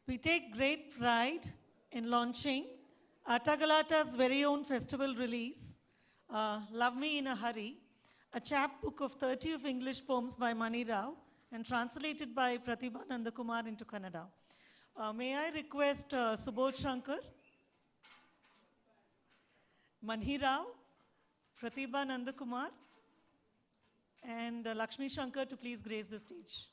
We take great pride in launching Atta Galatta's very own festival release, Love Me in a Hurry, a chapbook of 30 of English poems by Mani Rao and translated by Prathibha Nandakumar into Kannada. May I request Subodh Shankar, Mani Rao, Prathibha Nandakumar, and Lakshmi Shankar to please grace the stage.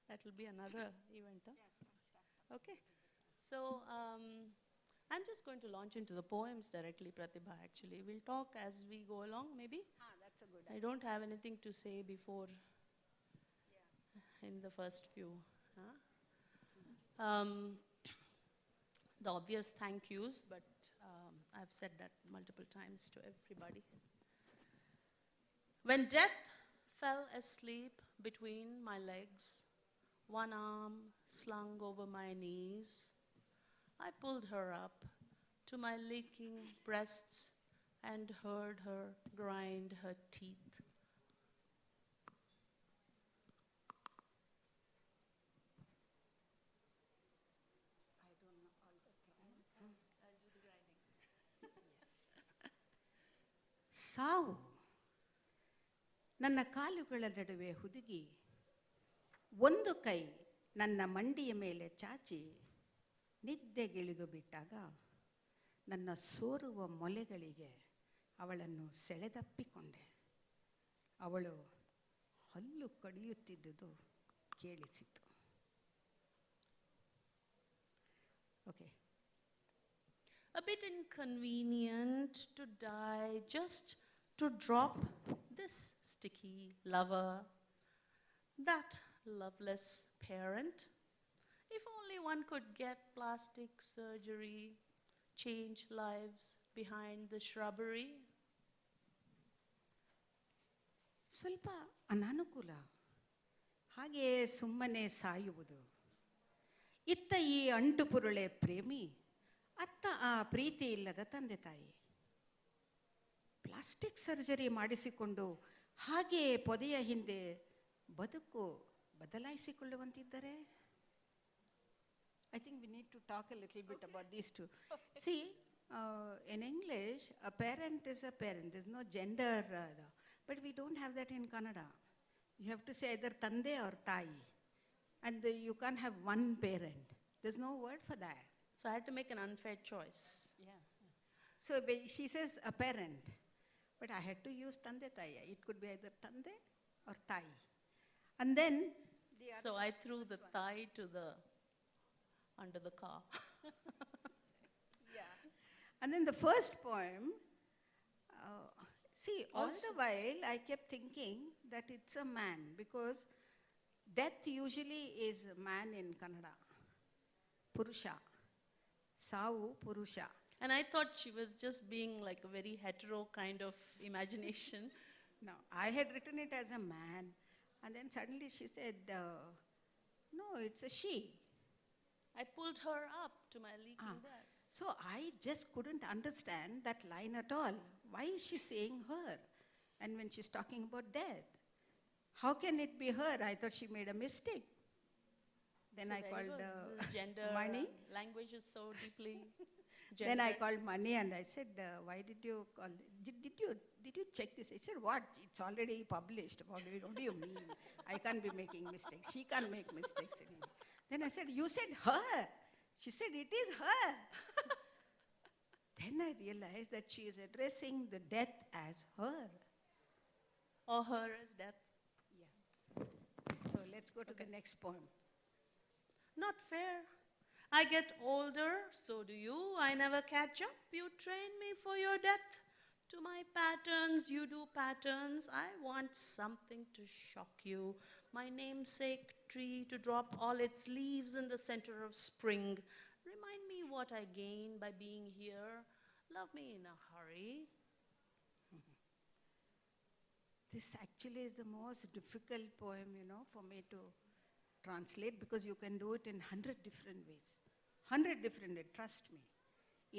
That will be another event, huh? Yes, okay. So, I'm just going to launch into the poems directly, Prathibha, actually. We'll talk as we go along, maybe? That's a good I don't have anything to say before in the first few. Huh? The obvious thank yous, but I've said that multiple times to everybody. When death fell asleep between my legs, one arm slung over my knees, I pulled her up to my leaking breasts and heard her grind her teeth. I don't know all the time. I'll do the grinding. ಸಾವು ನನ್ನ ಕಾಲುಗಳ ನಡುವೆ ಹುದುಗಿ ಒಂದು ಕೈ ನನ್ನ ಮಂಡಿಯ ಮೇಲೆ ಚಾಚಿ ನಿದ್ದೆಗಿಳಿದು ಬಿಟ್ಟಾಗ ನನ್ನ ಸೋರುವ ಮೊಲೆಗಳಿಗೆ ಅವಳನ್ನು ಸೆಳೆದಪ್ಪಿಕೊಂಡೆ. ಅವಳು ಹಲ್ಲು ಕಡಿಯುತ್ತಿದ್ದುದು ಕೇಳಿಸಿತು. Okay. A bit inconvenient to die just to drop this sticky lover, that loveless parent. If only one could get plastic surgery, change lives behind the shrubbery. ಸ್ವಲ್ಪ ಅನಾನುಕೂಲ, ಹಾಗೆ ಸುಮ್ಮನೆ ಸಾಯುವುದು. ಇತ್ತ ಈ ಅಂಟು ಪುರುಳೆ ಪ್ರೇಮಿ, ಅತ್ತ ಆ ಪ್ರೀತಿ ಇಲ್ಲದ ತಂದೆ ತಾಯಿ. ಪ್ಲಾಸ್ಟಿಕ್ ಸರ್ಜರಿ ಮಾಡಿಸಿಕೊಂಡು ಹಾಗೆ ಪೊದೆಯ ಹಿಂದೆ ಬದುಕು ಬದಲಾಯಿಸಿಕೊಳ್ಳುವಂತಿದ್ದರೆ. I think we need to talk a little bit about these two. See, in English, a parent is a parent. There's no gender, but we don't have that in Kannada. You have to say either tande or tai, and you can't have one parent. There's no word for that. So I had to make an unfair choice. Yeah. So she says a parent, but I had to use tande taya. It could be either tande or tai. And then so I threw the thigh to the under the car. Yeah. And then the first poem, see, all the while I kept thinking that it's a man, because death usually is a man in Kannada. Purusha. Savu Purusha. And I thought she was just being like a very hetero kind of imagination. No, I had written it as a man. And then suddenly she said, no, it's a she. I pulled her up to my leaking breast. So I just couldn't understand that line at all. Why is she saying her? And when she's talking about death, how can it be her? I thought she made a mistake. Then So I called gender Mani. Language is so deeply Then I gendered. called Mani and I said, why did you call? Did you check this? I said, what? It's already published. What do you mean? I can't be making mistakes. She can't make mistakes anymore. Then I said, you said her. She said, it is her. Then I realized that she is addressing the death as her. Or her as death. Yeah. So let's go to the next poem. Not fair. I get older, so do you. I never catch up. You train me for your death. To my patterns, you do patterns. I want something to shock you. My namesake tree to drop all its leaves in the center of spring. Remind me what I gain by being here. Love me in a hurry. This actually is the most difficult poem, for me to translate because you can do it in 100 different ways. 100 different ways, trust me.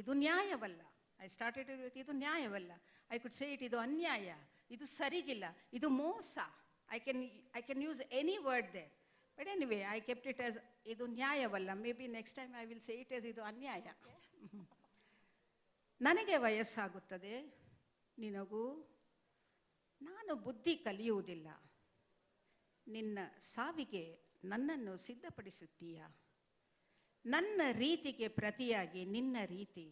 Idu nyayavalla. I started it with idu nyayavalla. I could say it idu anyaya, idu sarigilla, idu mosa. I can use any word there. But anyway, I kept it as idu nyayavalla. Maybe next time I will say it as idu anyaya. ನನಗೆ ವಯಸ್ಸಾಗುತ್ತದೆ ನಿನಗೂ ನಾನು ಬುದ್ಧಿ ಕಲಿಯುವುದಿಲ್ಲ ನಿನ್ನ ಸಾವಿಗೆ ನನ್ನನ್ನು ಸಿದ್ಧಪಡಿಸುತ್ತೀಯ ನನ್ನ ರೀತಿಗೆ ಪ್ರತಿಯಾಗಿ ನಿನ್ನ ರೀತಿ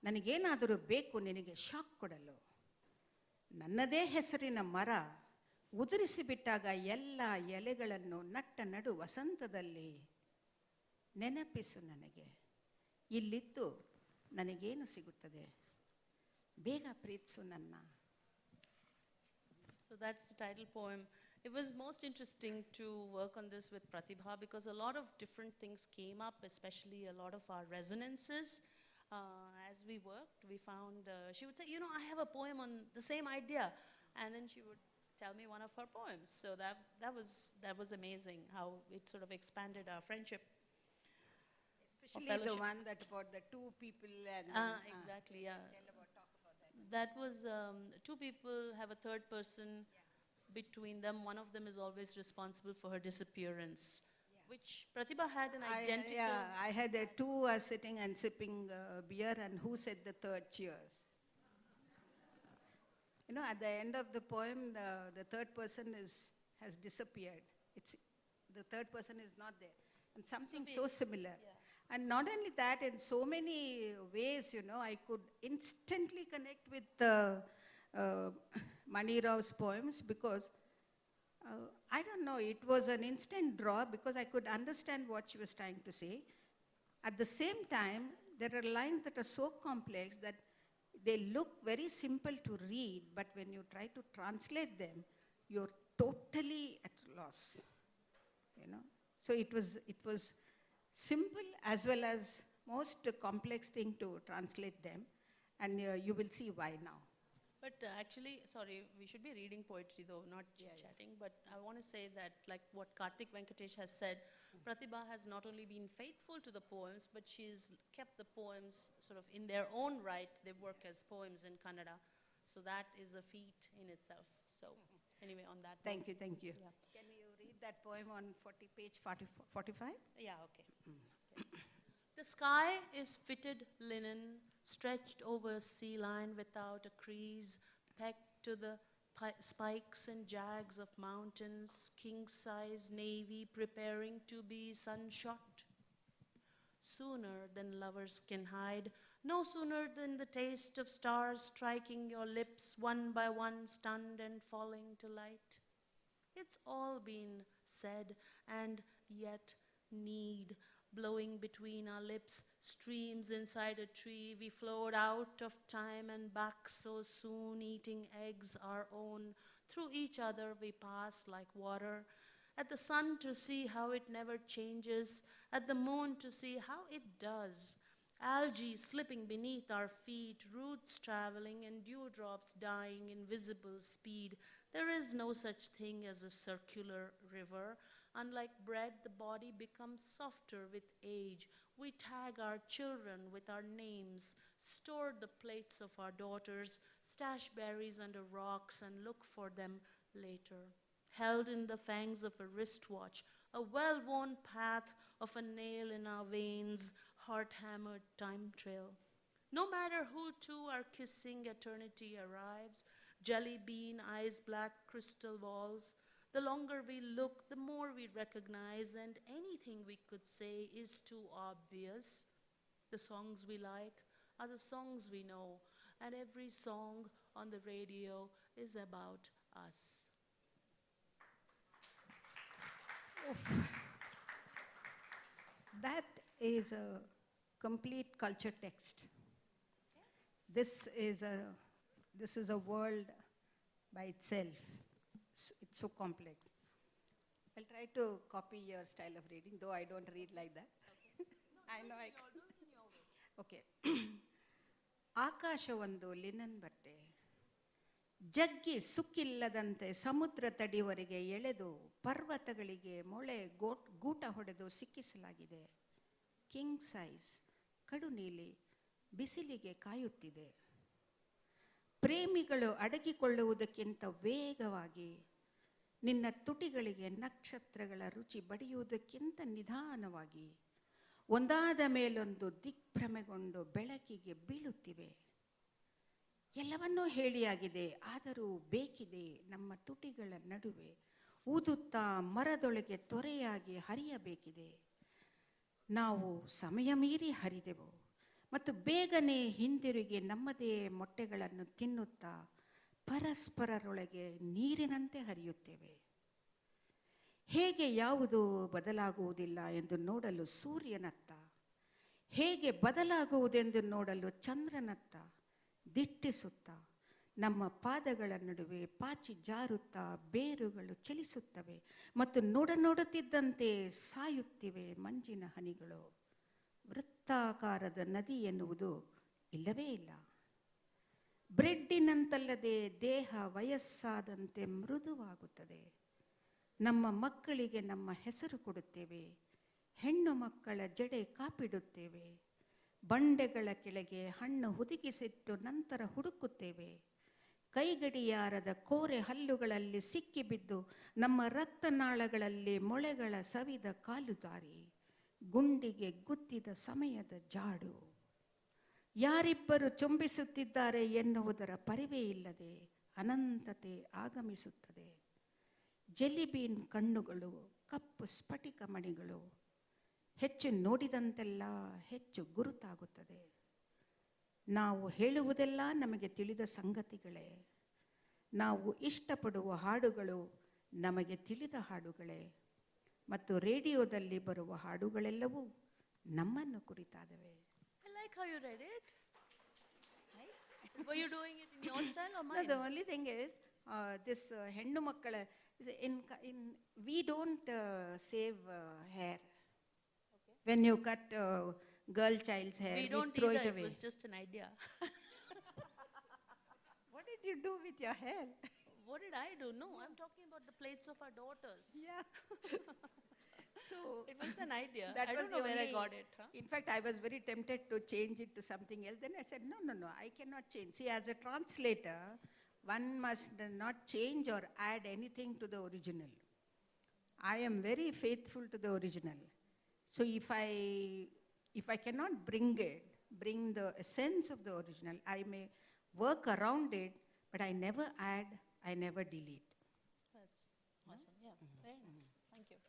ನನಗೇನಾದರೂ ಬೇಕು ನಿನಗೆ ಶಾಕ್ ಕೊಡಲು ನನ್ನದೇ ಹೆಸರಿನ ಮರ ಉದುರಿಸಿಬಿಟ್ಟಾಗ ಎಲ್ಲ ಎಲೆಗಳನ್ನು ನಟ್ಟ ನಡು ವಸಂತದಲ್ಲಿ ನೆನಪಿಸು ನನಗೆ ಇಲ್ಲಿದ್ದು ನನಗೇನು ಸಿಗುತ್ತದೆ ಬೇಗ ಪ್ರೀತಿಸು ನನ್ನ. So that's the title poem. It was most interesting to work on this with Prathibha because a lot of different things came up, especially a lot of our resonances. As we worked, we found, she would say, I have a poem on the same idea. And then she would tell me one of her poems. So that was amazing how it sort of expanded our friendship. Especially the one that about the two people and exactly, yeah. Talk about that. That was two people have a third person between them. One of them is always responsible for her disappearance, which Prathibha had an identical. I had two sitting and sipping beer, and who said the third cheers? At the end of the poem, the third person has disappeared. The third person is not there, and something so similar. Yeah. And not only that, in so many ways, I could instantly connect with Mani Rao's poems because, I don't know, it was an instant draw because I could understand what she was trying to say. At the same time, there are lines that are so complex that they look very simple to read, but when you try to translate them, you're totally at loss, So it was simple as well as most complex thing to translate them, and you will see why now. But actually, sorry, we should be reading poetry though, not chit-chatting. But I want to say that, like what Karthik Venkatesh has said, Prathibha has not only been faithful to the poems, but she's kept the poems sort of in their own right. They work as poems in Kannada. So that is a feat in itself. So anyway, on that Thank note, you, thank you. Yeah. Can you read that poem on page 45? Yeah, okay. Okay. The sky is fitted linen, stretched over sea line without a crease, pegged to the spikes and jags of mountains, king-size navy preparing to be sunshot. Sooner than lovers can hide, no sooner than the taste of stars striking your lips one by one, stunned and falling to light. It's all been said and yet need blowing between our lips, streams inside a tree. We flowed out of time and back so soon, eating eggs our own. Through each other we pass like water. At the sun to see how it never changes, at the moon to see how it does. Algae slipping beneath our feet, roots traveling and dewdrops dying in visible speed. There is no such thing as a circular river. Unlike bread, the body becomes softer with age. We tag our children with our names, store the plates of our daughters, stash berries under rocks and look for them later. Held in the fangs of a wristwatch, a well-worn path of a nail in our veins, heart-hammered time trail. No matter who two are kissing, eternity arrives. Jelly bean, eyes black, crystal walls. The longer we look, the more we recognize, and anything we could say is too obvious. The songs we like are the songs we know, and every song on the radio is about us. That is a complete culture text. This is This is a world by itself. It's so complex. I'll try to copy your style of reading, though I don't read like that. I know I can. Okay. ಆಕಾಶ ಒಂದು linen ಬಟ್ಟೆ, ಜಗ್ಗಿ ಸುಕ್ಕಿಲ್ಲದಂತೆ ಸಮುದ್ರ ತಡಿವರೆಗೆ ಎಳೆದು ಪರ್ವತಗಳಿಗೆ ಮೊಳೆ ಗೂಟ ಹೊಡೆದು ಸಿಕ್ಕಿಸಲಾಗಿದೆ. King size ಕಡು ನೀಲಿ ಬಿಸಿಲಿಗೆ ಕಾಯುತ್ತಿದೆ. ಪ್ರೇಮಿಗಳು ಅಡಗಿಕೊಳ್ಳುವುದಕ್ಕಿಂತ ವೇಗವಾಗಿ, ನಿನ್ನ ತುಟಿಗಳಿಗೆ ನಕ್ಷತ್ರಗಳ ರುಚಿ ಬಡಿಯುವುದಕ್ಕಿಂತ ನಿಧಾನವಾಗಿ, ಒಂದಾದ ಮೇಲೊಂದು ದಿಗ್ಭ್ರಮೆಗೊಂಡು ಬೆಳಕಿಗೆ ಬೀಳುತ್ತಿವೆ. ಎಲ್ಲವನ್ನೂ ಹೇಳಿಯಾಗಿದೆ, ಆದರೂ ಬೇಕಿದೆ ನಮ್ಮ ತುಟಿಗಳ ನಡುವೆ ಊದುತ್ತಾ ಮರದೊಳಗೆ ತೊರೆಯಾಗಿ ಹರಿಯಬೇಕಿದೆ. ನಾವು ಸಮಯ ಮೀರಿ ಹರಿದೆವು ಮತ್ತು ಬೇಗನೆ ಹಿಂದಿರುಗಿ ನಮ್ಮದೇ ಮೊಟ್ಟೆಗಳನ್ನು ತಿನ್ನುತ್ತಾ ಪರಸ್ಪರರೊಳಗೆ ನೀರಿನಂತೆ ಹರಿಯುತ್ತೇವೆ. ಹೇಗೆ ಯಾವುದು ಬದಲಾಗುವುದಿಲ್ಲ ಎಂದು ನೋಡಲು ಸೂರ್ಯನತ್ತ, ಹೇಗೆ ಬದಲಾಗುವುದೆಂದು ನೋಡಲು ಚಂದ್ರನತ್ತ ದಿಟ್ಟಿಸುತ್ತಾ ನಮ್ಮ ಪಾದಗಳ ನಡುವೆ ಪಾಚಿ ಜಾರುತ್ತಾ ಬೇರುಗಳು ಚಲಿಸುತ್ತವೆ ಮತ್ತು ನೋಡುತ್ತಿದ್ದಂತೆ ಸಾಯುತ್ತಿವೆ ಮಂಜಿನ ಹನಿಗಳು. ವೃತ್ತಾಕಾರದ ನದಿ ಎನ್ನುವುದು ಇಲ್ಲವೇ ಇಲ್ಲ. ಬ್ರೆಡ್ಡಿನಂತಲ್ಲದೆ ದೇಹ ವಯಸ್ಸಾದಂತೆ ಮೃದುವಾಗುತ್ತದೆ. ನಮ್ಮ ಮಕ್ಕಳಿಗೆ ನಮ್ಮ ಹೆಸರು ಕೊಡುತ್ತೇವೆ, ಹೆಣ್ಣು ಮಕ್ಕಳ ಜಡೆ ಕಾಪಿಡುತ್ತೇವೆ, ಬಂಡೆಗಳ ಕೆಳಗೆ ಹಣ್ಣು ಹುದುಗಿಸಿಟ್ಟು ನಂತರ ಹುಡುಕುತ್ತೇವೆ. ಕೈಗಡಿಯಾರದ ಕೋರೆ ಹಲ್ಲುಗಳಲ್ಲಿ ಸಿಕ್ಕಿಬಿದ್ದು ನಮ್ಮ ರಕ್ತನಾಳಗಳಲ್ಲಿ ಮೊಳೆಗಳ ಸವಿದ ಕಾಲುದಾರಿ, ಗುಂಡಿಗೆ ಗುದ್ದಿದ ಸಮಯದ ಜಾಡು. ಯಾರಿಬ್ಬರು ಚುಂಬಿಸುತ್ತಿದ್ದಾರೆ ಎನ್ನುವುದರ ಪರಿವೇ ಇಲ್ಲದೆ ಅನಂತತೆ ಆಗಮಿಸುತ್ತದೆ. ಜೆಲ್ಲಿಬೀನ್ ಕಣ್ಣುಗಳು, ಕಪ್ಪು ಸ್ಫಟಿಕ ಮಣಿಗಳು, ಹೆಚ್ಚು ನೋಡಿದಂತೆಲ್ಲ ಹೆಚ್ಚು ಗುರುತಾಗುತ್ತದೆ. ನಾವು ಹೇಳುವುದೆಲ್ಲ ನಮಗೆ ತಿಳಿದ ಸಂಗತಿಗಳೇ. ನಾವು ಇಷ್ಟಪಡುವ ಹಾಡುಗಳು ನಮಗೆ ತಿಳಿದ ಹಾಡುಗಳೇ. ಮತ್ತು ರೇಡಿಯೋದಲ್ಲಿ ಬರುವ ಹಾಡುಗಳೆಲ್ಲವೂ ನಮ್ಮನ್ನು ಕುರಿತಾದವೆ. I like how you read it. Were you doing it in your style or mine? No, the only thing is, this hennu makkala, we don't save hair. Okay. When you cut girl child's hair, We don't throw either, it away. it was just an idea. What did you do with your hair? What did I do? No, I'm talking about the plates of our daughters. Yeah. So It was an idea. that I was don't know the where I only- got it. Huh? In fact, I was very tempted to change it to something else. Then I said, no, I cannot change. See, as a translator, one must not change or add anything to the original. I am very faithful to the original. So if I cannot bring the essence of the original, I may work around it, but I never add, I never delete. That's awesome. Yeah, very nice. Thank you.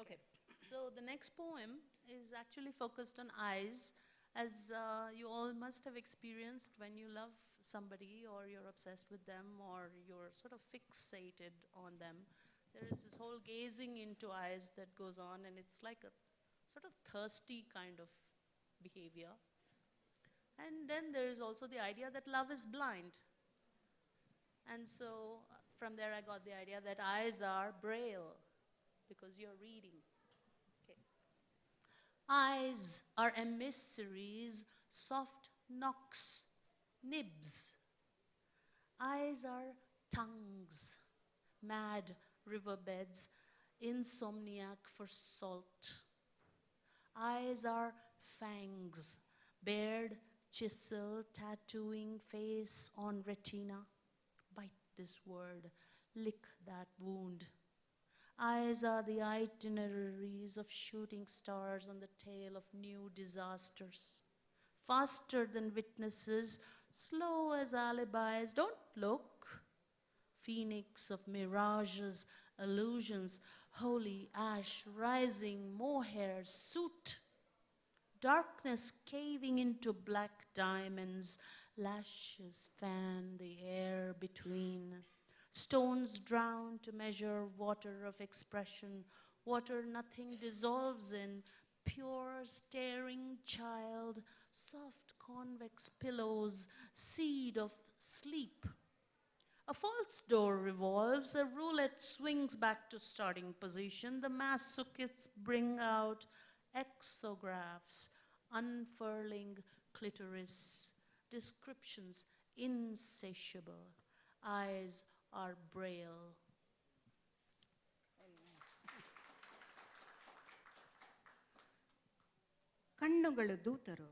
Okay. So the next poem is actually focused on eyes, as you all must have experienced when you love somebody or you're obsessed with them or you're sort of fixated on them. There is this whole gazing into eyes that goes on, and it's like a sort of thirsty kind of behavior. And then there is also the idea that love is blind. And so from there I got the idea that eyes are braille because you're reading. Okay. Eyes are emissaries, soft knocks, nibs. Eyes are tongues, mad riverbeds, insomniac for salt. Eyes are fangs, bared chisel tattooing face on retina. Bite this word, lick that wound. Eyes are the itineraries of shooting stars on the tail of new disasters. Faster than witnesses, slow as alibis, don't look. Phoenix of mirages, illusions, holy ash rising, mohair, soot. Darkness caving into black diamonds, lashes fan the air between. Stones drown to measure water of expression, water nothing dissolves in, pure, staring child, soft convex pillows, seed of sleep. A false door revolves, a roulette swings back to starting position. The masochists bring out exographs, unfurling clitoris, descriptions insatiable, eyes are braille. ಕಣ್ಣುಗಳು ದೂತರು,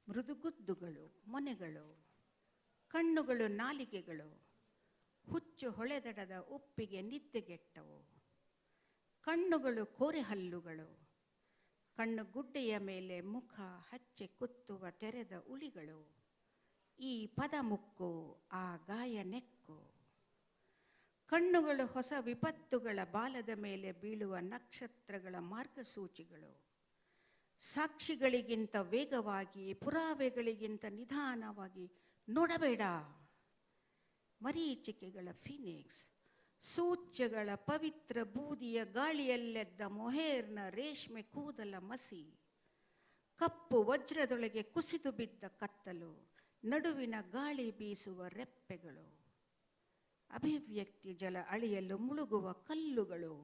ಮೃದುಗುದ್ದುಗಳು ಮೊನೆಗಳು, ಕಣ್ಣುಗಳು ನಾಲಿಗೆಗಳು, ಹುಚ್ಚು ಹೊಳೆದಡದ ಉಪ್ಪಿಗೆ ನಿದ್ದೆಗೆಟ್ಟವು. ಕಣ್ಣುಗಳು ಕೋರೆಹಲ್ಲುಗಳು, ಕಣ್ಣು ಗುಡ್ಡೆಯ ಮೇಲೆ ಮುಖ ಹಚ್ಚೆ ಕುತ್ತುವ ತೆರೆದ ಉಳಿಗಳು. ಈ ಪದ ಮುಕ್ಕು, ಆ ಗಾಯ ನೆಕ್ಕು. ಕಣ್ಣುಗಳು ಹೊಸ ವಿಪತ್ತುಗಳ ಬಾಲದ ಮೇಲೆ ಬೀಳುವ ನಕ್ಷತ್ರಗಳ ಮಾರ್ಗಸೂಚಿಗಳು. ಸಾಕ್ಷಿಗಳಿಗಿಂತ ವೇಗವಾಗಿ, ಪುರಾವೆಗಳಿಗಿಂತ ನಿಧಾನವಾಗಿ ನೋಡಬೇಡ. ಮರೀಚಿಕೆಗಳ ಫಿನಿಕ್ಸ್, ಸೂಚ್ಯಗಳ ಪವಿತ್ರ ಬೂದಿಯ ಗಾಳಿಯಲ್ಲೆದ್ದ ಮೊಹೇರ್ನ ರೇಷ್ಮೆ ಕೂದಲ ಮಸಿ, ಕಪ್ಪು ವಜ್ರದೊಳಗೆ ಕುಸಿದು ಬಿದ್ದ ಕತ್ತಲು, ನಡುವಿನ ಗಾಳಿ ಬೀಸುವ ರೆಪ್ಪೆಗಳು. ಅಭಿವ್ಯಕ್ತಿ ಜಲ ಅಳಿಯಲು ಮುಳುಗುವ ಕಲ್ಲುಗಳು,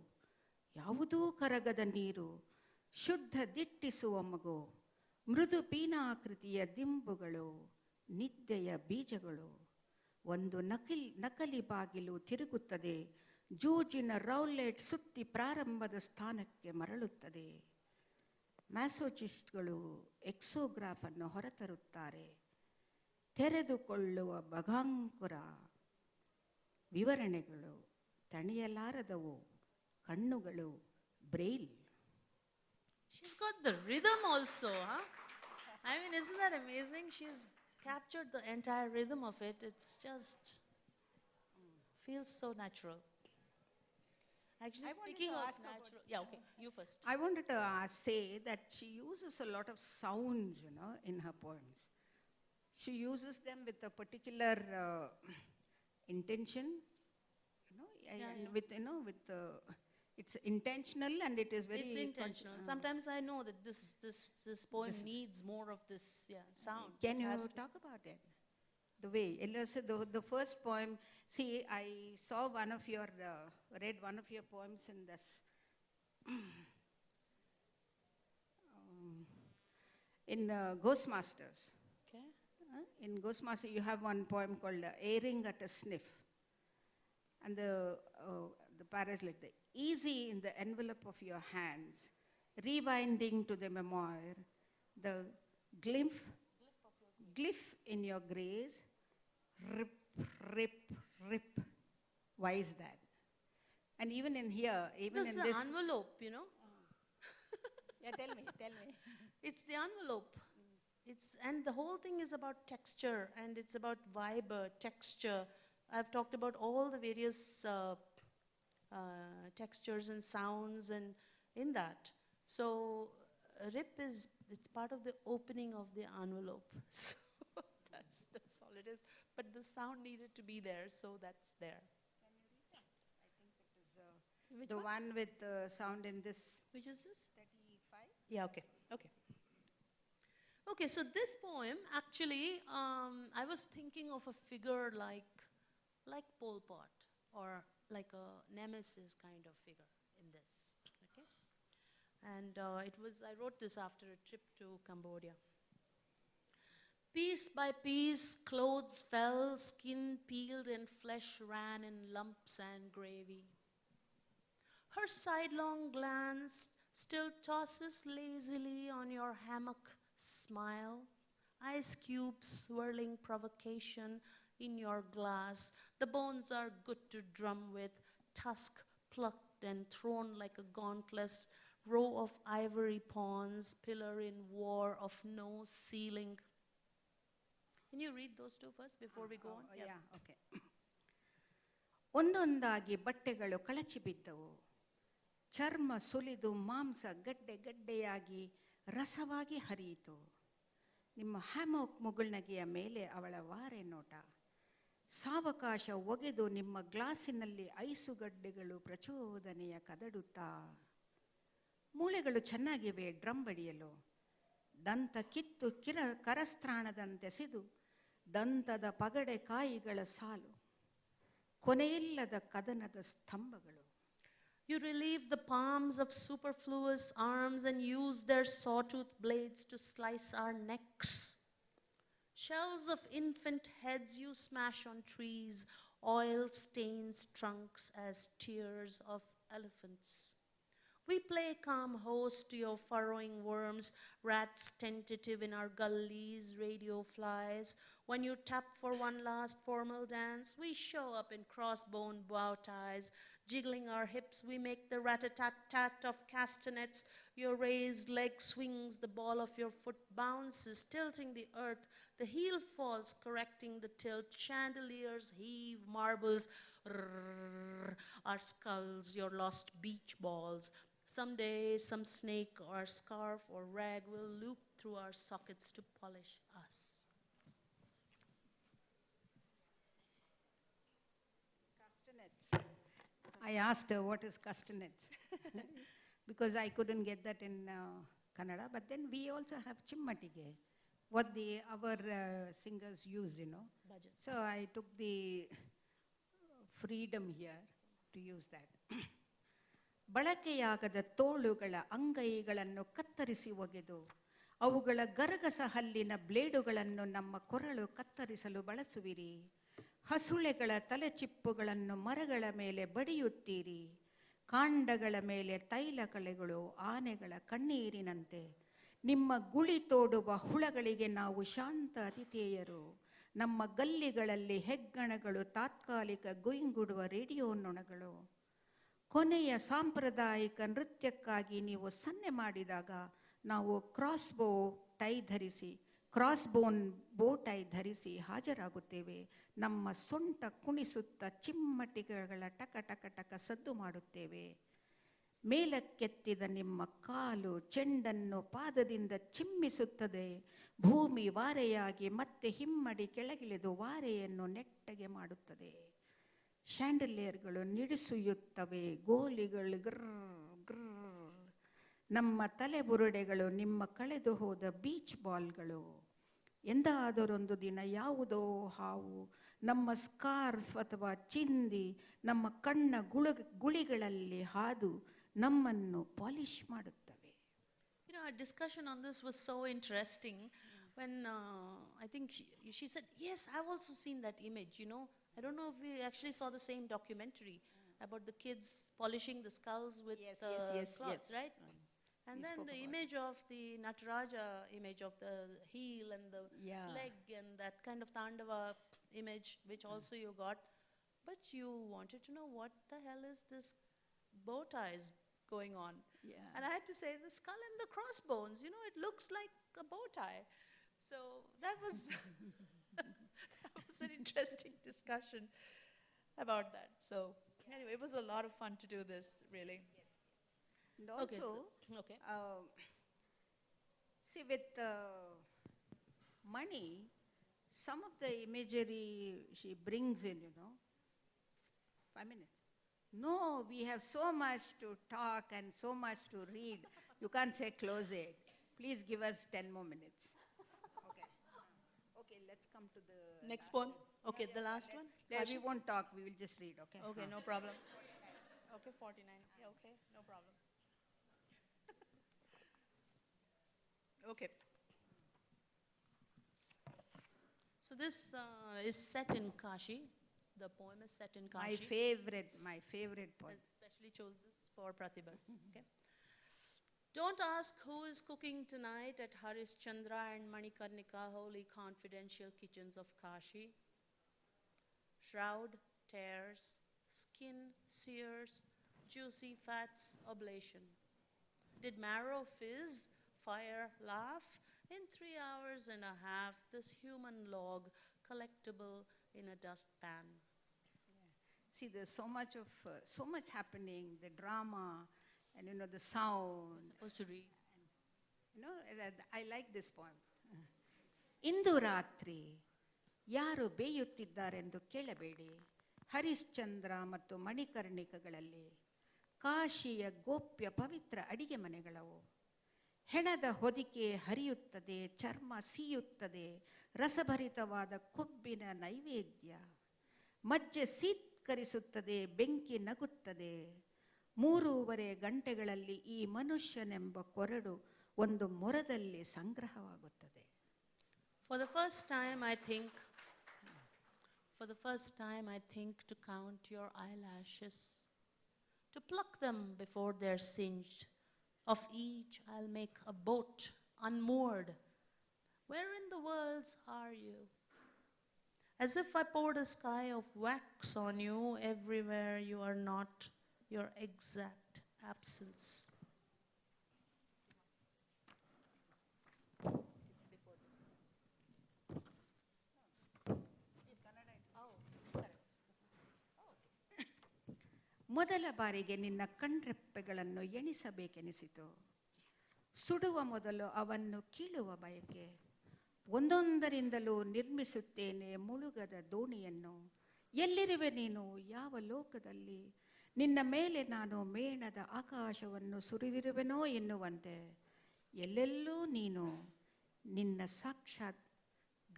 ಯಾವುದೂ ಕರಗದ ನೀರು, ಶುದ್ಧ ದಿಟ್ಟಿಸುವ ಮಗು, ಮೃದು ಪೀನಾಕೃತಿಯ ದಿಂಬುಗಳು, ನಿದ್ದೆಯ ಬೀಜಗಳು. ಒಂದು ನಕಲಿ ಬಾಗಿಲು ತಿರುಗುತ್ತದೆ, ಜೂಜಿನ ರೌಲೆಟ್ ಸುತ್ತಿ ಪ್ರಾರಂಭದ ಸ್ಥಾನಕ್ಕೆ ಮರಳುತ್ತದೆ. ಮ್ಯಾಸೋಚಿಸ್ಟ್ಗಳು ಎಕ್ಸೋಗ್ರಾಫ್ ಅನ್ನು ಹೊರತರುತ್ತಾರೆ. ತೆರೆದುಕೊಳ್ಳುವ ಬಗಾಂಕುರ, ವಿವರಣೆಗಳು ತಣಿಯಲಾರದವು, ಕಣ್ಣುಗಳು Braille. She's got the rhythm also, huh? I mean, isn't that amazing? She's captured the entire rhythm of it. It's just feels so natural. Actually, I wanted speaking to of ask about- natural, yeah, okay, you first. I wanted to say that she uses a lot of sounds, in her poems. She uses them with a particular intention, and with it's intentional and it is very. It's intentional. Sometimes I know that this poem needs more of this sound. Can It you has to. talk about it? The way, the first poem, see, I saw read one of your poems in this, in Ghostmasters. Okay. In Ghostmaster, you have one poem called Airing at a Sniff. And the para is like, the easy in the envelope of your hands, rewinding to the memoir, the glyph in your graze, rip, rip, rip. Why is that? And even in here, even It's in the this. envelope, Yeah, tell me. It's the envelope. And the whole thing is about texture, and it's about fiber, texture. I've talked about all the various textures and sounds and in that. So rip it's part of the opening of the envelope. So that's all it is. But the sound needed to be there, so that's there. Can you read that? I think it is Which the one? one with the sound in this. Which is this? 35. Yeah, okay. Okay, so this poem, actually, I was thinking of a figure like Pol Pot, or like a nemesis kind of figure in this, okay? And I wrote this after a trip to Cambodia. Piece by piece, clothes fell, skin peeled and flesh ran in lumps and gravy. Her sidelong glance still tosses lazily on your hammock smile, ice cubes swirling provocation in your glass. The bones are good to drum with, tusk plucked and thrown like a gauntless row of ivory pawns, pillar in war of no ceiling. Can you read those two first before we go on? Yeah, okay. ಒಂದೊಂದಾಗಿ ಬಟ್ಟೆಗಳು ಕಳಚಿ ಬಿದ್ದವು. ಚರ್ಮ ಸುಲಿದು ಮಾಂಸ ಗಡ್ಡೆಯಾಗಿ ರಸವಾಗಿ ಹರಿಯಿತು. ನಿಮ್ಮ ಹ್ಯಾಮೋಕ್ ಮುಗುಳ್ನಗೆಯ ಮೇಲೆ ಅವಳ ವಾರೆ ನೋಟ. ಸಾವಕಾಶ ಒಗೆದು ನಿಮ್ಮ ಗ್ಲಾಸಿನಲ್ಲಿ ಐಸುಗಡ್ಡೆಗಳು ಪ್ರಚೋದನೆಯ ಕದಡುತ್ತಾ. ಮೂಳೆಗಳು ಚೆನ್ನಾಗಿವೆ ಡ್ರಮ್ ಬಡಿಯಲು. ದಂತ ಕಿತ್ತು ಕರಸ್ತ್ರಾಣದಂತೆಸೆದು ದಂತದ ಪಗಡೆ ಕಾಯಿಗಳ ಸಾಲು, ಕೊನೆಯಿಲ್ಲದ ಕದನದ ಸ್ತಂಭಗಳು. You relieve the palms of superfluous arms and use their sawtooth blades to slice our necks. Shells of infant heads you smash on trees, oil stains trunks as tears of elephants. We play calm host to your furrowing worms, rats tentative in our gullies, radio flies. When you tap for one last formal dance, we show up in crossbone bow ties. Jiggling our hips, we make the rat-a-tat-tat of castanets. Your raised leg swings, the ball of your foot bounces, tilting the earth. The heel falls, correcting the tilt. Chandeliers heave, marbles rrrr, our skulls, your lost beach balls. Someday, some snake or scarf or rag will loop through our sockets to polish us. Castanets. I asked her what is castanets because I couldn't get that in Kannada. But then we also have chimmatige, what our singers use, you know. Bhajan. So I took the freedom here to use that. ಬಳಕೆಯಾಗದ ತೋಳುಗಳ ಅಂಗೈಗಳನ್ನು ಕತ್ತರಿಸಿ ಒಗೆದು ಅವುಗಳ ಗರಗಸ ಹಲ್ಲಿನ ಬ್ಲೇಡುಗಳನ್ನು ನಮ್ಮ ಕೊರಳು ಕತ್ತರಿಸಲು ಬಳಸುವಿರಿ. ಹಸುಳೆಗಳ ತಲೆಚಿಪ್ಪುಗಳನ್ನು ಮರಗಳ ಮೇಲೆ ಬಡಿಯುತ್ತೀರಿ. ಕಾಂಡಗಳ ಮೇಲೆ ತೈಲ ಕಳೆಗಳು ಆನೆಗಳ ಕಣ್ಣೀರಿನಂತೆ. ನಿಮ್ಮ ಗುಳಿ ತೋಡುವ ಹುಳಗಳಿಗೆ ನಾವು ಶಾಂತ ಅತಿಥೇಯರು. ನಮ್ಮ ಗಲ್ಲಿಗಳಲ್ಲಿ ಹೆಗ್ಗಣಗಳು ತಾತ್ಕಾಲಿಕ ಗುಯಿಂಗುಡುವ ರೇಡಿಯೋ ನೊಣಗಳು. ಕೊನೆಯ ಸಾಂಪ್ರದಾಯಿಕ ನೃತ್ಯಕ್ಕಾಗಿ ನೀವು ಸನ್ನೆ ಮಾಡಿದಾಗ ನಾವು ಕ್ರಾಸ್ಬೋನ್ ಬೋ ಟೈ ಧರಿಸಿ ಹಾಜರಾಗುತ್ತೇವೆ. ನಮ್ಮ ಸೊಂಟ ಕುಣಿಸುತ್ತ ಚಿಮ್ಮಟಿಗಳ ಟಕ ಟಕ ಟಕ ಸದ್ದು ಮಾಡುತ್ತೇವೆ. ಮೇಲಕ್ಕೆತ್ತಿದ ನಿಮ್ಮ ಕಾಲು ಚೆಂಡನ್ನು ಪಾದದಿಂದ ಚಿಮ್ಮಿಸುತ್ತದೆ. ಭೂಮಿ ವಾರೆಯಾಗಿ ಮತ್ತೆ ಹಿಮ್ಮಡಿ ಕೆಳಗಿಳಿದು ವಾರೆಯನ್ನು ನೆಟ್ಟಗೆ ಮಾಡುತ್ತದೆ. ಶ್ಯಾಂಡಲಿಯರ್ಗಳು ನಿಡಿಸುಯುತ್ತವೆ, ಗೋಲಿಗಳು ಗ್ರರ್ ಗ್ರರ್. ನಮ್ಮ ತಲೆಬುರುಡೆಗಳು ನಿಮ್ಮ ಕಳೆದು ಹೋದ ಬೀಚ್ ಬಾಲ್ಗಳು. ಎಂದಾದರೊಂದು ದಿನ ಯಾವುದೋ ಹಾವು ನಮ್ಮ ಸ್ಕಾರ್ಫ್ ಅಥವಾ ಚಿಂದಿ ನಮ್ಮ ಕಣ್ಣ ಗುಳಿಗಳಲ್ಲಿ ಹಾದು ನಮ್ಮನ್ನು ಪಾಲಿಶ್ ಮಾಡುತ್ತವೆ. You know, our discussion on this was so interesting when I think she said, yes, I've also seen that image, you know. I don't know if we actually saw the same documentary about the kids polishing the skulls with cloths, right? And then the image of the Nataraja image of the heel and the leg and that kind of Tandava image, which also you got. But you wanted to know what the hell is this bow ties going on? Yeah. And I had to say the skull and the crossbones, you know, it looks like a bow tie. So that was that was an interesting discussion about that. So anyway, it was a lot of fun to do this, really. And also, Okay. see with Mani, some of the imagery she brings in, you know. 5 minutes. No, we have so much to talk and so much to read. You can't say close it. Please give us 10 more minutes. Okay, let's come to the Next poem. Okay, the last one. Yeah, we won't talk. We will just read. Okay. Okay, no problem. Okay, 49. Yeah, okay, no problem. Okay. So this is set in Kashi. The poem is set in Kashi. My favorite I poem. especially chose this for Prathibhas. Okay. Don't ask who is cooking tonight at Harishchandra and Manikarnika, holy confidential kitchens of Kashi. Shroud, tears, skin, sears, juicy fats, oblation. Did marrow fizz, fire laugh? In 3 hours and a half, this human log collectible in a dustpan. See, there's so much happening, the drama, and you know, the sound. Supposed to read. You know, I like this poem. ಇಂದು ರಾತ್ರಿ ಯಾರು ಬೇಯುತ್ತಿದ್ದಾರೆಂದು ಕೇಳಬೇಡಿ. ಹರಿಶ್ಚಂದ್ರ ಮತ್ತು ಮಣಿಕರ್ಣಿಕಗಳಲ್ಲಿ ಕಾಶಿಯ ಗೋಪ್ಯ ಪವಿತ್ರ ಅಡಿಗೆ ಮನೆಗಳವು. ಹೆಣದ ಹೊದಿಕೆ ಹರಿಯುತ್ತದೆ, ಚರ್ಮ ಸೀಯುತ್ತದೆ, ರಸಭರಿತವಾದ ಕೊಬ್ಬಿನ ನೈವೇದ್ಯ. ಮಜ್ಜೆ ಸೀತ್ಕರಿಸುತ್ತದೆ, ಬೆಂಕಿ ನಗುತ್ತದೆ. 3.5 ಗಂಟೆಗಳಲ್ಲಿ ಈ ಮನುಷ್ಯನೆಂಬ ಕೊರಡು ಒಂದು ಮೊರದಲ್ಲಿ ಸಂಗ್ರಹವಾಗುತ್ತದೆ. For the first time, I think to count your eyelashes, to pluck them before they're singed. Of each I'll make a boat unmoored. Where in the worlds are you? As if I poured a sky of wax on you, everywhere you are not, your exact absence. ಮೊದಲ ಬಾರಿಗೆ ನಿನ್ನ ಕಣ್ರೆಪ್ಪೆಗಳನ್ನು ಎಣಿಸಬೇಕೆನಿಸಿತು. ಸುಡುವ ಮೊದಲು ಅವನ್ನು ಕೀಳುವ ಬಯಕೆ. ಒಂದೊಂದರಿಂದಲೂ ನಿರ್ಮಿಸುತ್ತೇನೆ ಮುಳುಗದ ದೋಣಿಯನ್ನು. ಎಲ್ಲಿರುವೆ ನೀನು, ಯಾವ ಲೋಕದಲ್ಲಿ? ನಿನ್ನ ಮೇಲೆ ನಾನು ಮೇಣದ ಆಕಾಶವನ್ನು ಸುರಿದಿರುವೆನೋ ಎನ್ನುವಂತೆ ಎಲ್ಲೆಲ್ಲೂ ನೀನು ನಿನ್ನ ಸಾಕ್ಷಾತ್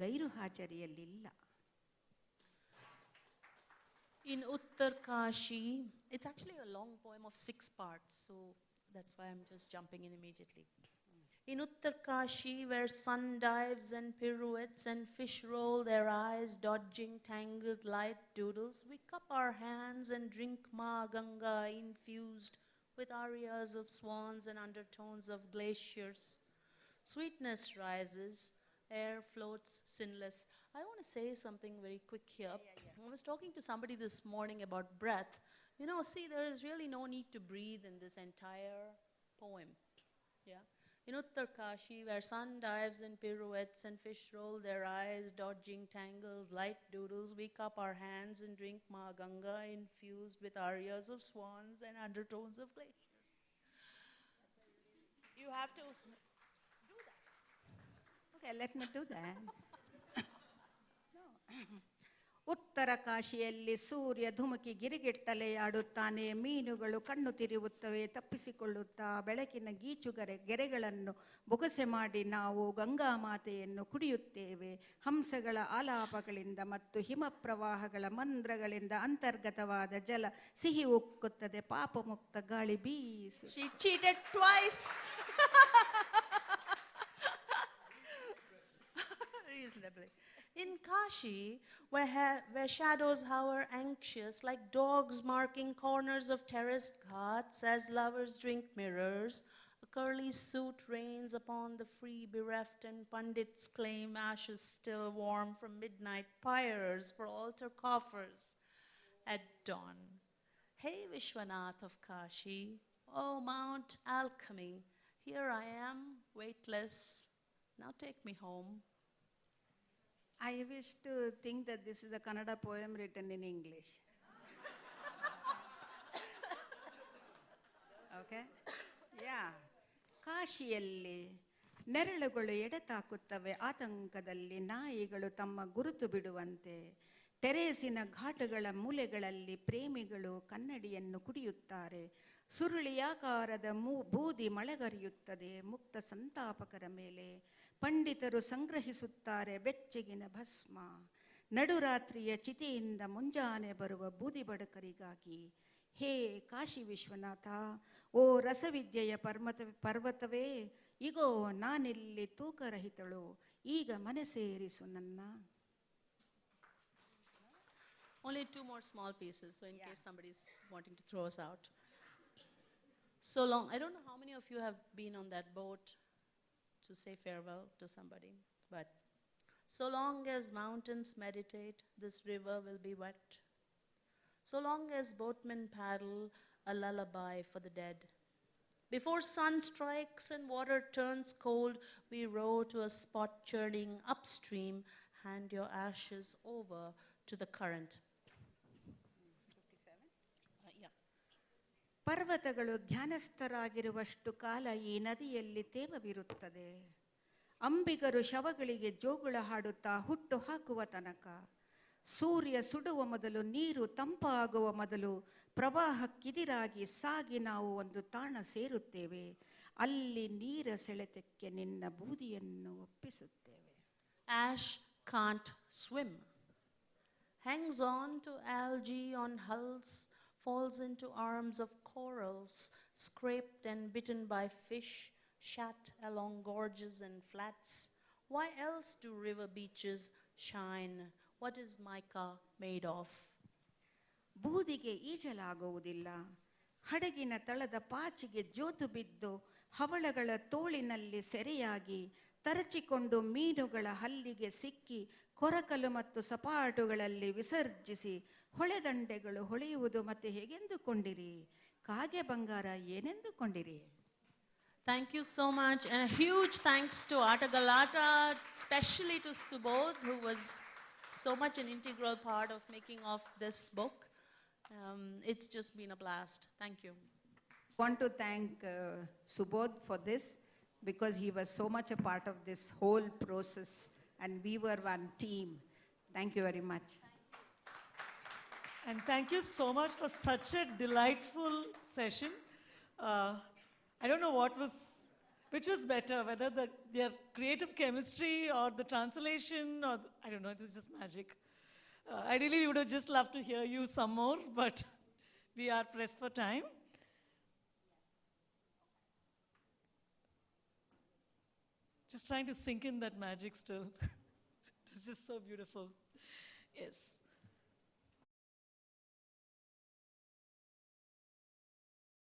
ಗೈರು ಹಾಜರಿಯಲ್ಲಿಲ್ಲ. In Uttar Kashi, it's actually a long poem of 6 parts, so that's why I'm just jumping in immediately. In Uttar Kashi, where sun dives and pirouettes and fish roll their eyes, dodging tangled light doodles, we cup our hands and drink Ma Ganga infused with arias of swans and undertones of glaciers. Sweetness rises, air floats sinless. I want to say something very quick here. I was talking to somebody this morning about breath. You know, see, there is really no need to breathe in this entire poem. Yeah. In Uttar Kashi, where sun dives and pirouettes and fish roll their eyes, dodging tangled light doodles, we cup our hands and drink Ma Ganga infused with arias of swans and undertones of glaciers. You have to do that. Okay, let me do that. ಉತ್ತರ ಕಾಶಿಯಲ್ಲಿ ಸೂರ್ಯ ಧುಮುಕಿ ಗಿರಿಗಿಟ್ಟಲೆ ಆಡುತ್ತಾನೆ. ಮೀನುಗಳು ಕಣ್ಣು ತಿರುವುತ್ತವೆ ತಪ್ಪಿಸಿಕೊಳ್ಳುತ್ತಾ. ಬೆಳಕಿನ ಗೆರೆಗಳನ್ನು ಬೊಗಸೆ ಮಾಡಿ ನಾವು ಗಂಗಾ ಮಾತೆಯನ್ನು ಕುಡಿಯುತ್ತೇವೆ. ಹಂಸಗಳ ಆಲಾಪಗಳಿಂದ ಮತ್ತು ಹಿಮ ಪ್ರವಾಹಗಳ ಮಂದ್ರಗಳಿಂದ ಅಂತರ್ಗತವಾದ ಜಲ ಸಿಹಿ ಉಕ್ಕುತ್ತದೆ. ಪಾಪ ಮುಕ್ತ ಗಾಳಿ ಬೀಸು. She cheated twice. Reasonably. In Kashi, where shadows hover anxious like dogs marking corners of terraced ghats as lovers drink mirrors, a curly suit rains upon the free bereft and pundits claim ashes still warm from midnight pyres for altar coffers at dawn. Hey Vishwanath of Kashi, oh Mount Alchemy, here I am, weightless, now take me home. I wish to think that this is a Kannada poem written in English. Okay? Yeah. ಕಾಶಿಯಲ್ಲಿ ನೆರಳುಗಳು ಎಡೆತಾಕುತ್ತವೆ ಆತಂಕದಲ್ಲಿ. ನಾಯಿಗಳು ತಮ್ಮ ಗುರುತು ಬಿಡುವಂತೆ. ಟೆರೇಸಿನ ಘಾಟುಗಳ ಮೂಲೆಗಳಲ್ಲಿ ಪ್ರೇಮಿಗಳು ಕನ್ನಡಿಯನ್ನು ಕುಡಿಯುತ್ತಾರೆ. ಸುರುಳಿಯಾಕಾರದ ಬೂದಿ ಮಳೆಗರಿಯುತ್ತದೆ ಮುಕ್ತ ಸಂತಾಪಕರ ಮೇಲೆ. ಪಂಡಿತರು ಸಂಗ್ರಹಿಸುತ್ತಾರೆ ಬೆಚ್ಚಗಿನ ಭಸ್ಮ. ನಡುರಾತ್ರಿಯ ಚಿತೆಯಿಂದ ಮುಂಜಾನೆ ಬರುವ ಬೂದಿ ಬಡಕರಿಗಾಗಿ. ಹೇ ಕಾಶಿ ವಿಶ್ವನಾಥ, ಓ ರಸವಿದ್ಯೆಯ ಪರ್ವತವೇ, ಇಗೋ ನಾನಿಲ್ಲಿ ತೂಕರಹಿತಳು, ಈಗ ಮನೆ ಸೇರಿಸು ನನ್ನ. Only 2 more small pieces, so in case somebody's wanting to throw us out. So long, I don't know how many of you have been on that boat to say farewell to somebody, but so long as mountains meditate, this river will be wet. So long as boatmen paddle, a lullaby for the dead. Before sun strikes and water turns cold, we row to a spot churning upstream. Hand your ashes over to the current. 57? Yeah. ಪರ್ವತಗಳು ಧ್ಯಾನಸ್ಥರಾಗಿರುವಷ್ಟು ಕಾಲ ಈ ನದಿಯಲ್ಲಿ ತೇವವಿರುತ್ತದೆ. ಅಂಬಿಗರು ಶವಗಳಿಗೆ ಜೋಗುಳ ಹಾಡುತ್ತಾ ಹುಟ್ಟು ಹಾಕುವ ತನಕ. ಸೂರ್ಯ ಸುಡುವ ಮೊದಲು, ನೀರು ತಂಪಾಗುವ ಮೊದಲು, ಪ್ರವಾಹಕ್ಕಿದಿರಾಗಿ ಸಾಗಿ ನಾವು ಒಂದು ತಾಣ ಸೇರುತ್ತೇವೆ. ಅಲ್ಲಿ ನೀರ ಸೆಳೆತಕ್ಕೆ ನಿನ್ನ ಬೂದಿಯನ್ನು ಒಪ್ಪಿಸುತ್ತೇವೆ. Ash can't swim, hangs on to algae on hulls, falls into arms of corals, scraped and bitten by fish, shat along gorges and flats. Why else do river beaches shine? What is mica made of? ಬೂದಿಗೆ ಈಜಲಾಗುವುದಿಲ್ಲ, ಹಡಗಿನ ತಳದ ಪಾಚಿಗೆ ಜೋತು ಬಿದ್ದು ಹವಳಗಳ ತೋಳಿನಲ್ಲಿ ಸೆರೆಯಾಗಿ ತರಚಿಕೊಂಡು ಮೀನುಗಳ ಹಲ್ಲಿಗೆ ಸಿಕ್ಕಿ ಕೊರಕಲು ಮತ್ತು ಸಪಾಟುಗಳಲ್ಲಿ ವಿಸರ್ಜಿಸಿ ಹೊಳೆದಂಡೆಗಳು ಹೊಳೆಯುವುದು ಮತ್ತೆ ಹೇಗೆಂದುಕೊಂಡಿರಿ? ಕಾಗೆ ಬಂಗಾರ ಏನೆಂದುಕೊಂಡಿರಿ? Thank you so much, and a huge thanks to Atta Galatta, especially to Subodh, who was so much an integral part of making of this book. It's just been a blast. Thank you. I want to thank Subodh for this, because he was so much a part of this whole process and we were one team. Thank you very much. And thank you so much for such a delightful session. I don't know which was better, whether their creative chemistry or the translation, or I don't know, it was just magic. Ideally, we would have just loved to hear you some more, but we are pressed for time. Just trying to sink in that magic still. It was just so beautiful. Yes.